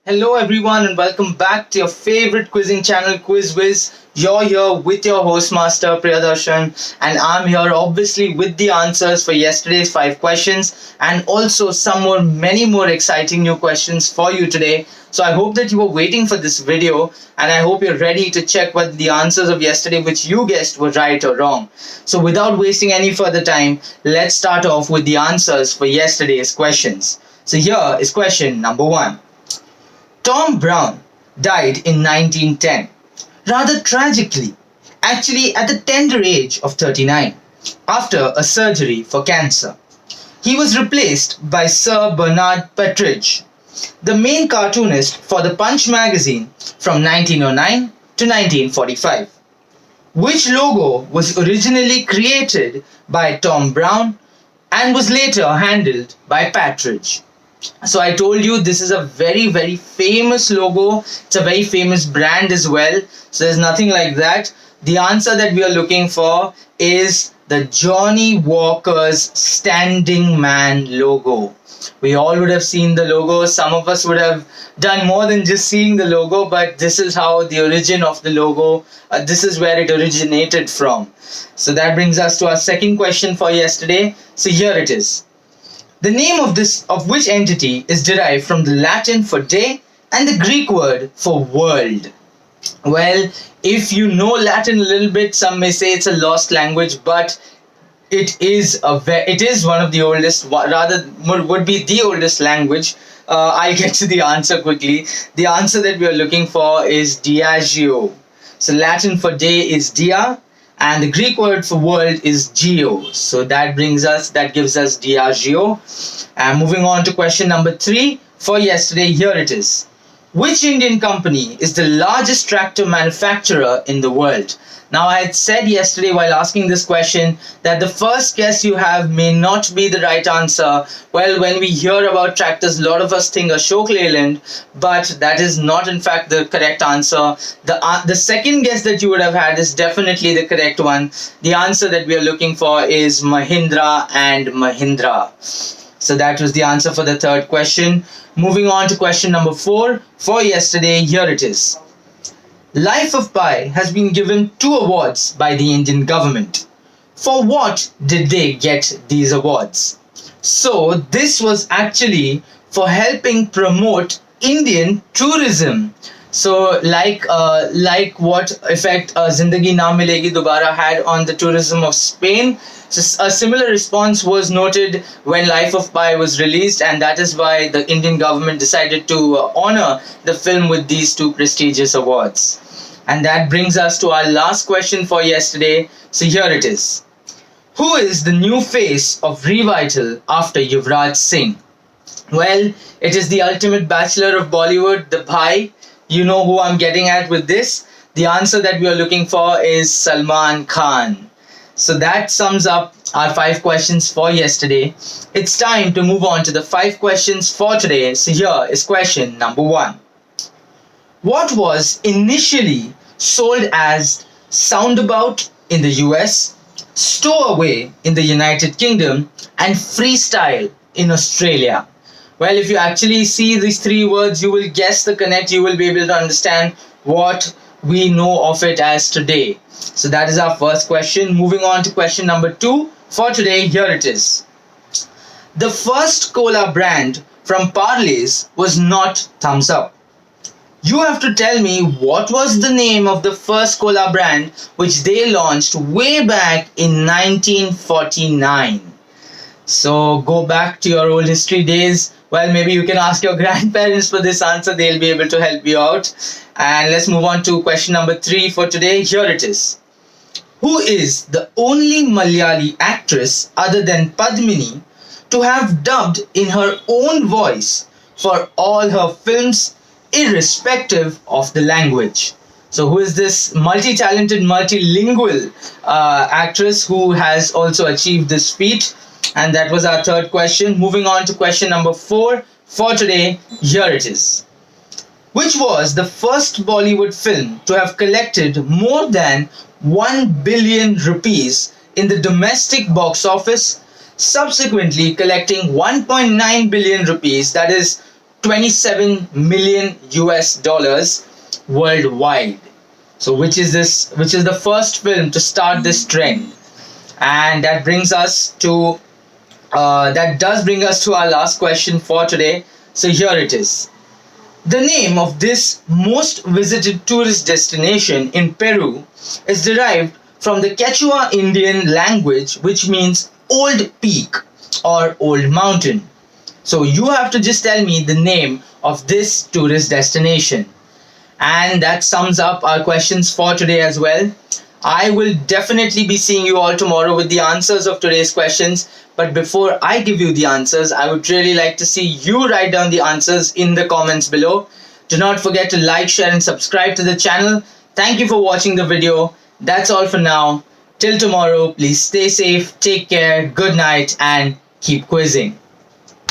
Hello, everyone, and welcome back to your favorite quizzing channel, Whiz. You're here with your host master Priyadarshan, and I'm here obviously with the answers for yesterday's 5 questions and also many more exciting new questions for you today. So I hope that you were waiting for this video, and I hope you're ready to check whether the answers of yesterday, which you guessed, were right or wrong. So without wasting any further time, let's start off with the answers for yesterday's questions. So here is question number 1. Tom Brown died in 1910, rather tragically, actually at the tender age of 39, after a surgery for cancer. He was replaced by Sir Bernard Pettridge, the main cartoonist for the Punch magazine from 1909 to 1945. Which logo was originally created by Tom Brown and was later handled by Pettridge? So I told you this is a very famous logo. It's a very famous brand as well. So there's nothing like that. The answer that we are looking for is the Johnny Walker's Standing Man logo. We all would have seen the logo. Some of us would have done more than just seeing the logo, but this is how the origin of the logo, this is where it originated from. So that brings us to our second question for yesterday. So here it is. The name of which entity is derived from the Latin for day and the Greek word for world? Well, if you know Latin a little bit, some may say it's a lost language, but it is one of the oldest, rather would be the oldest language. I'll get to the answer quickly. The answer that we are looking for is Diageo. So Latin for day is dia, and the Greek word for world is geo. So that gives us Diageo. And moving on to question number 3 for yesterday, here it is. Which Indian company is the largest tractor manufacturer in the world? Now, I had said yesterday while asking this question that the first guess you have may not be the right answer. Well, when we hear about tractors, a lot of us think Ashok Leyland, but that is not in fact the correct answer. The second guess that you would have had is definitely the correct one. The answer that we are looking for is Mahindra and Mahindra. So that was the answer for the third question. Moving on to question number 4 for yesterday, here it is. Life of Pi has been given 2 awards by the Indian government. For what did they get these awards? So this was actually for helping promote Indian tourism. So like what effect Zindagi Na Milegi Dobara had on the tourism of Spain, so a similar response was noted when Life of Pi was released, and that is why the Indian government decided to honor the film with these 2 prestigious awards. And that brings us to our last question for yesterday. So here it is. Who is the new face of Revital after Yuvraj Singh? Well, it is the ultimate bachelor of Bollywood, the Bhai. You know who I'm getting at with this. The answer that we are looking for is Salman Khan. So that sums up our 5 questions for yesterday. It's time to move on to the 5 questions for today. So here is question number 1. What was initially sold as Soundabout in the US, Stowaway in the United Kingdom, and Freestyle in Australia? Well, if you actually see these 3 words, you will guess the connect. You will be able to understand what we know of it as today. So that is our first question. Moving on to question number 2 for today, here it is. The first cola brand from Parleys was not Thumbs Up. You have to tell me what was the name of the first cola brand which they launched way back in 1949. So go back to your old history days. Well, maybe you can ask your grandparents for this answer. They'll be able to help you out. And let's move on to question number 3 for today. Here it is. Who is the only Malayali actress other than Padmini to have dubbed in her own voice for all her films, irrespective of the language? So who is this multi-talented, multilingual actress who has also achieved this feat? And that was our third question. Moving on to question number 4 for today. Here it is. Which was the first Bollywood film to have collected more than 1 billion rupees in the domestic box office, subsequently collecting 1.9 billion rupees, that is 27 million US dollars worldwide. So which is the first film to start this trend? And that brings us to that does bring us to our last question for today. So here it is. The name of this most visited tourist destination in Peru is derived from the Quechua Indian language, which means old peak or old mountain. So you have to just tell me the name of this tourist destination. And that sums up our questions for today as well. I will definitely be seeing you all tomorrow with the answers of today's questions. But before I give you the answers, I would really like to see you write down the answers in the comments below. Do not forget to like, share and subscribe to the channel. Thank you for watching the video. That's all for now. Till tomorrow, please stay safe, take care, good night and keep quizzing.